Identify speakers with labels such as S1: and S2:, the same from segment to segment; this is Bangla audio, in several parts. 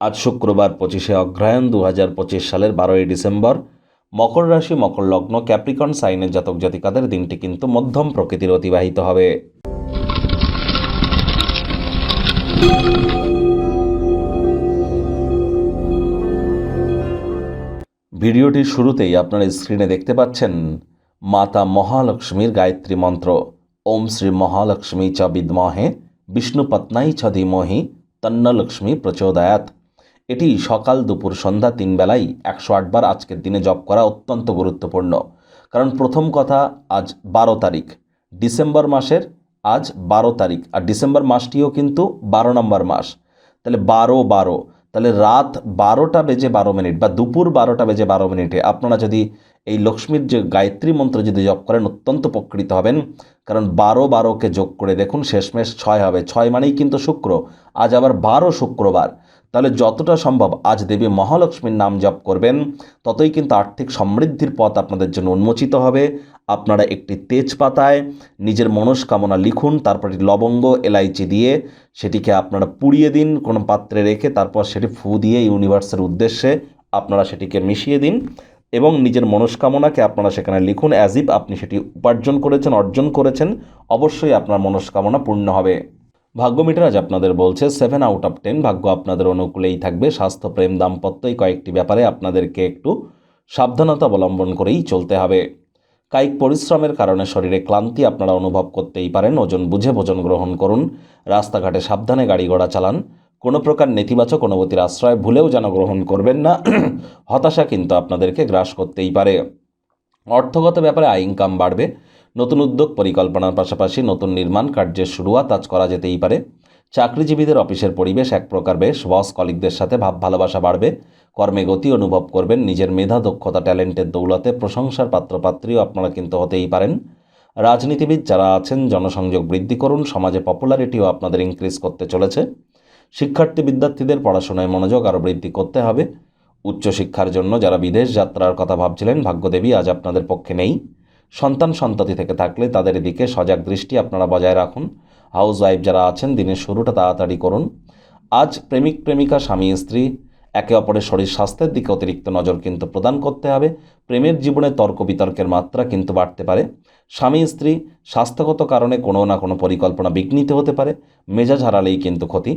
S1: আজ শুক্রবার 25শে অগ্রহায়ণ 2025 সালের 12ই ডিসেম্বর। মকর রাশি, মকর লগ্ন, ক্যাপ্রিকন সাইনের জাতক জাতিকাদের দিনটি কিন্তু মধ্যম প্রকৃতির অতিবাহিত হবে। ভিডিওটির শুরুতেই আপনারা স্ক্রিনে দেখতে পাচ্ছেন মাতা মহালক্ষ্মীর গায়ত্রী মন্ত্র। ওম শ্রী মহালক্ষ্মী চ বিদ্মহে বিষ্ণুপত্নাই ছ ধীমহি তন্ন লক্ষ্মী প্রচোদয়াৎ। এটি সকাল, দুপুর, সন্ধ্যা 3 বেলাই 108 বার আজকের দিনে জপ করা অত্যন্ত গুরুত্বপূর্ণ। কারণ প্রথম কথা, আজ 12 তারিখ ডিসেম্বর মাসের, আজ 12 তারিখ, আর ডিসেম্বর মাসটিও কিন্তু 12 নম্বর মাস। তাহলে 12 তাহলে রাত 12টা বেজে 12 মিনিট বা দুপুর 12টা বেজে 12 মিনিটে আপনারা যদি এই লক্ষ্মীর যে গায়ত্রী মন্ত্র যদি জপ করেন অত্যন্ত উপকৃত হবেন। কারণ 12-12কে যোগ করে দেখুন, শেষমেশ 6 হবে। 6 মানেই কিন্তু শুক্র, আজ আবার 12 শুক্রবার। তাহলে যতটা সম্ভব আজ দেবী মহালক্ষ্মীর নাম জপ করবেন, ততই কিন্তু আর্থিক সমৃদ্ধির পথ আপনাদের জন্য উন্মোচিত হবে। আপনারা একটি তেজপাতায় নিজের মনস্কামনা লিখুন, তারপরে লবঙ্গ, এলাইচি দিয়ে সেটিকে আপনারা পুড়িয়ে দিন কোনো পাত্রে রেখে, তারপর সেটি ফু দিয়ে ইউনিভার্সের উদ্দেশ্যে আপনারা সেটিকে মিশিয়ে দিন এবং নিজের মনস্কামনাকে আপনারা সেখানে লিখুন, অ্যাজ ইফ আপনি সেটি উপার্জন করেছেন, অর্জন করেছেন। অবশ্যই আপনার মনস্কামনা পূর্ণ হবে। ভাগ্য মিটার আজ আপনাদের বলছে 7 আউট অফ 10। ভাগ্য আপনাদের অনুকূলেই থাকবে। স্বাস্থ্য, প্রেম, দাম্পত্য এই কয়েকটি ব্যাপারে আপনাদেরকে একটু সাবধানতা অবলম্বন করেই চলতে হবে। কায়িক পরিশ্রমের কারণে শরীরে ক্লান্তি আপনারা অনুভব করতেই পারেন। ওজন বুঝে ভোজন গ্রহণ করুন। রাস্তাঘাটে সাবধানে গাড়ি ঘোড়া চালান। কোনো প্রকার নেতিবাচক অনুভূতির আশ্রয় ভুলেও যেন গ্রহণ করবেন না। হতাশা কিন্তু আপনাদেরকে গ্রাস করতেই পারে। অর্থগত ব্যাপারে আয় ইনকাম বাড়বে। নতুন উদ্যোগ পরিকল্পনার পাশাপাশি নতুন নির্মাণ কার্যের শুরুয়াত আজ করা যেতেই পারে। চাকরিজীবীদের অফিসের পরিবেশ এক প্রকার বেশ। বস কলিগদের সাথে ভাব ভালোবাসা বাড়বে। কর্মে গতি অনুভব করবেন। নিজের মেধা, দক্ষতা, ট্যালেন্টের দৌলতে প্রশংসার পাত্রপাত্রীও আপনারা কিন্তু হতেই পারেন। রাজনীতিবিদ যারা আছেন, জনসংযোগ বৃদ্ধি করুন। সমাজে পপুলারিটিও আপনাদের ইনক্রিজ করতে চলেছে। শিক্ষার্থী বিদ্যার্থীদের পড়াশোনায় মনোযোগ আরও বৃদ্ধি করতে হবে। উচ্চশিক্ষার জন্য যারা বিদেশ যাত্রার কথা ভাবছিলেন, ভাগ্যদেবী আজ আপনাদের পক্ষে নেই। সন্তান সন্ততি থেকে থাকলে তাদের দিকে সজাগ দৃষ্টি আপনারা বজায় রাখুন। হাউস ওয়াইফ যারা আছেন, দিনের শুরুটা তাড়াতাড়ি করুন। আজ প্রেমিক প্রেমিকা, স্বামী স্ত্রী একে অপরের শরীর স্বাস্থ্যের দিকে অতিরিক্ত নজর কিন্তু প্রদান করতে হবে। প্রেমের জীবনে তর্ক বিতর্কের মাত্রা কিন্তু বাড়তে পারে। স্বামী স্ত্রী স্বাস্থ্যগত কারণে কোনো না কোনো পরিকল্পনা বিঘ্নিত হতে পারে। মেজাজ হারালেই কিন্তু ক্ষতি।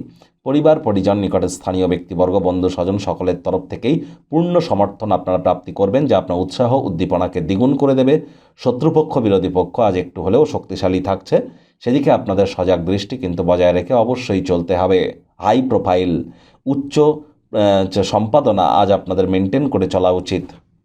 S1: পরিবার পরিজন, নিকটের স্থানীয় ব্যক্তিবর্গ, বন্ধু স্বজন সকলের তরফ থেকেই পূর্ণ সমর্থন আপনারা প্রাপ্তি করবেন, যা আপনার উৎসাহ উদ্দীপনাকে দ্বিগুণ করে দেবে। শত্রুপক্ষ, বিরোধী পক্ষ আজ একটু হলেও শক্তিশালী থাকছে, সেদিকে আপনাদের সজাগ দৃষ্টি কিন্তু বজায় রেখে অবশ্যই চলতে হবে। হাই প্রোফাইল, উচ্চ সম্পাদনা আজ আপনাদের মেনটেন করে চলা উচিত।